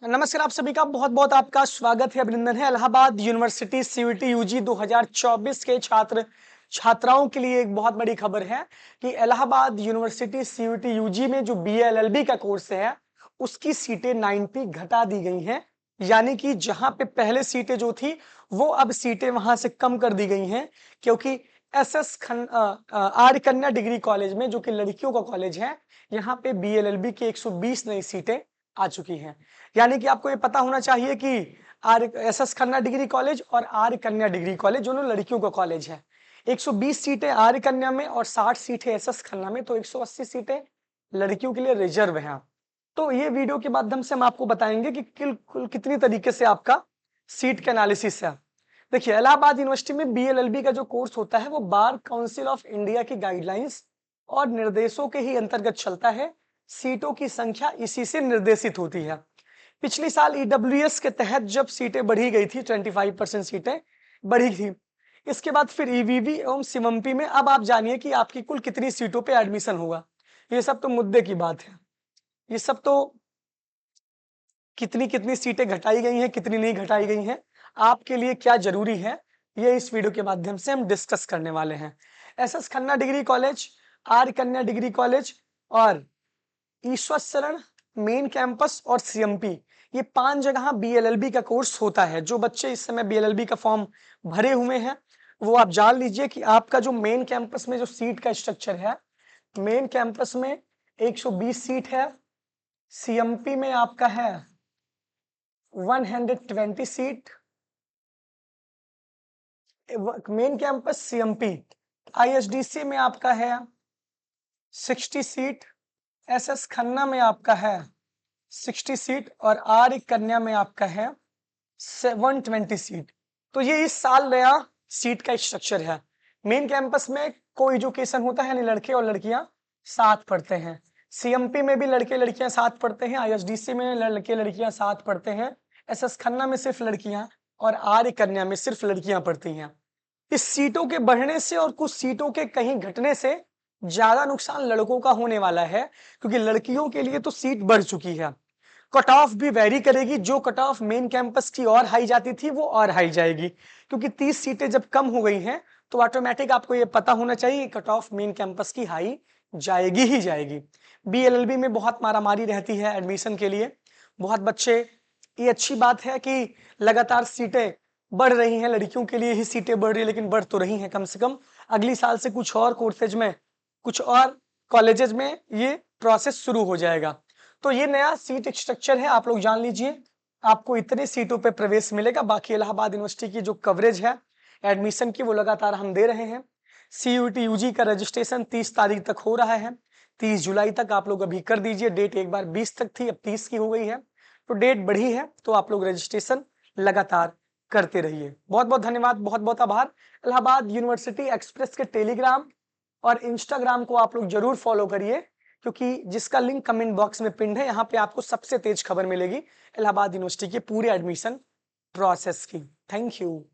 नमस्कार, आप सभी का बहुत बहुत आपका स्वागत है, अभिनंदन है। इलाहाबाद यूनिवर्सिटी सीयूटी यूजी 2024 के छात्र छात्राओं के लिए एक बहुत बड़ी खबर है कि इलाहाबाद यूनिवर्सिटी सीयूटी यूजी में जो बीएलएलबी का कोर्स है उसकी सीटें 90 घटा दी गई हैं। यानी कि जहां पे पहले सीटें जो थी वो अब सीटें वहां से कम कर दी गई हैं, क्योंकि आर्य कन्या डिग्री कॉलेज में, जो कि लड़कियों का कॉलेज है, यहाँ पे बीएलएलबी की 120 नई सीटें आ चुकी हैं। यानी कि आपको ये पता होना चाहिए कि आर्य एसएस खन्ना डिग्री कॉलेज और आर्य कन्या डिग्री कॉलेज दोनों लड़कियों का कॉलेज है। 120 सीटें आर्य कन्या में और 60 सीटें एसएस खन्ना में, तो 180 सीटें लड़कियों के लिए रिजर्व हैं। तो ये वीडियो के माध्यम से हम आपको बताएंगे कि कुल कितनी तरीके से आपका सीट का एनालिसिस है। देखिए, इलाहाबाद यूनिवर्सिटी में बीएलएलबी का जो कोर्स होता है वो बार काउंसिल ऑफ इंडिया की गाइडलाइंस और निर्देशों के ही अंतर्गत चलता है। सीटों की संख्या इसी से निर्देशित होती है। पिछली साल ईडब्ल्यूएस के तहत जब सीटें बढ़ी गई थी, 25% सीटें बढ़ी थी। इसके बाद फिर ईवीवी एवं सीएमपी में अब आप जानिए कि आपकी कुल कितनी सीटों पे एडमिशन होगा। ये सब तो मुद्दे की बात है। ये सब तो कितनी कितनी सीटें घटाई गई हैं, कितनी नहीं घटाई गई हैं, आपके लिए क्या जरूरी है, ये इस वीडियो के माध्यम से हम डिस्कस करने वाले हैं। एसएस खन्ना डिग्री कॉलेज, आर्य कन्या डिग्री कॉलेज और ईश्वर शरण मेन कैंपस और सीएमपी, ये 5 जगह बीएलएलबी का कोर्स होता है। जो बच्चे इस समय बीएलएलबी का फॉर्म भरे हुए हैं वो आप जान लीजिए कि आपका जो मेन कैंपस में जो सीट का स्ट्रक्चर है, मेन कैंपस में 120 सीट है, सीएमपी में आपका है 120 सीट, मेन कैंपस सीएमपी। आईएसडीसी में आपका है 60 सीट, एसएस खन्ना में आपका है 60 सीट और आर्य कन्या में आपका है 120 सीट। तो ये इस साल नया सीट का स्ट्रक्चर है। मेन कैंपस में को एजुकेशन होता है, यानी लड़के और लड़कियां साथ पढ़ते हैं। सीएमपी में भी लड़के लड़कियां साथ पढ़ते हैं, आईएसडीसी में लड़के लड़कियां साथ पढ़ते हैं, एसएस खन्ना में सिर्फ लड़कियां और आर्य कन्या में सिर्फ लड़कियां पढ़ती हैं। इस सीटों के बढ़ने से और कुछ सीटों के कहीं घटने से ज्यादा नुकसान लड़कों का होने वाला है, क्योंकि लड़कियों के लिए तो सीट बढ़ चुकी है। कट ऑफ भी वेरी करेगी। जो कट ऑफ मेन कैंपस की और हाई जाती थी वो और हाई जाएगी, क्योंकि 30 सीटें जब कम हो गई हैं तो ऑटोमेटिक आपको ये पता होना चाहिए कि कट ऑफ मेन कैंपस की हाई जाएगी ही जाएगी। बीएलएलबी में बहुत मारामारी रहती है एडमिशन के लिए। बहुत बच्चे, ये अच्छी बात है कि लगातार सीटें बढ़ रही हैं, लड़कियों के लिए ही सीटें बढ़ रही है, लेकिन बढ़ तो रही हैं। कम से कम अगली साल से कुछ और कोर्सेज में, कुछ और कॉलेजेस में ये प्रोसेस शुरू हो जाएगा। तो ये नया सीट स्ट्रक्चर है, आप लोग जान लीजिए। आपको इतने सीटों पे प्रवेश मिलेगा। बाकी इलाहाबाद यूनिवर्सिटी की जो कवरेज है एडमिशन की वो लगातार हम दे रहे हैं। सीयूटी यूजी का रजिस्ट्रेशन 30 तारीख तक हो रहा है। 30 जुलाई तक आप लोग अभी कर दीजिए। डेट एक बार 20 तक थी, अब 30 की हो गई है, तो डेट बढ़ी है, तो आप लोग रजिस्ट्रेशन लगातार करते रहिए। बहुत बहुत धन्यवाद, बहुत बहुत आभार। इलाहाबाद यूनिवर्सिटी एक्सप्रेस के टेलीग्राम और इंस्टाग्राम को आप लोग जरूर फॉलो करिए, क्योंकि जिसका लिंक कमेंट बॉक्स में पिन है, यहाँ पे आपको सबसे तेज खबर मिलेगी इलाहाबाद यूनिवर्सिटी के पूरे एडमिशन प्रोसेस की। Thank you.